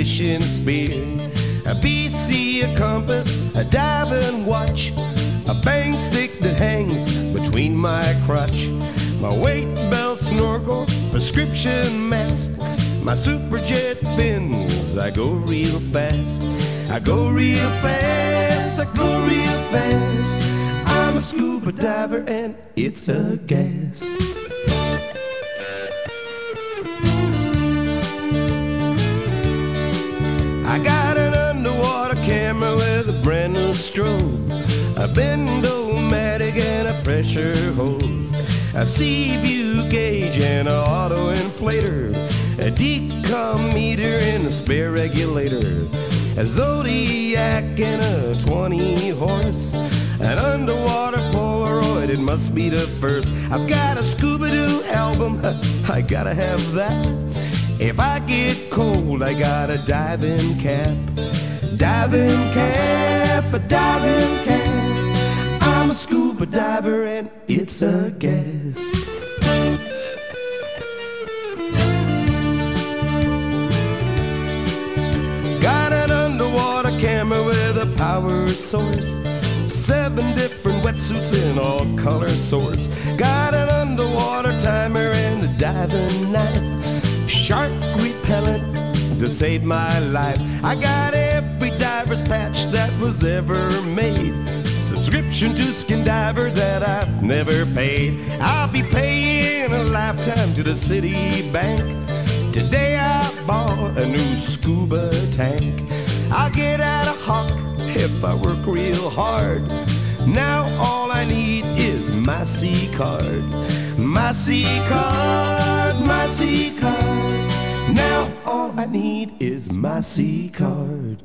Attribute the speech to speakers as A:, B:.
A: fishing spear, a BC, a compass, a diving watch, a bang stick that hangs between my crotch, my weight belt, snorkel, prescription mask, my superjet fins. I go real fast, I go real fast, I go real fast. I'm a scuba diver and it's a gas. I got an underwater camera with a brand new strobe, a Bend-O-Matic and a pressure hose, a sea view gauge and an auto inflator, a decom meter and a spare regulator, a Zodiac and a 20 horse, an underwater Polaroid, it must be the first. I've got a Scooby-Doo album, I gotta have that. If I get cold, I got a diving cap. Diving cap, a diving cap. I'm a scuba diver and it's a gas. Got an underwater camera with a power source, 7 different wetsuits in all color sorts. Got an underwater timer and a diving knife, shark repellent to save my life. I got every diver's patch that was ever made, subscription to Skin Diver that I've never paid. I'll be paying a lifetime to the city bank. Today I bought a new scuba tank. I'll get out of Hawk if I work real hard. Now all I need is my C card. My C card, my C card. Now all I need is my C card.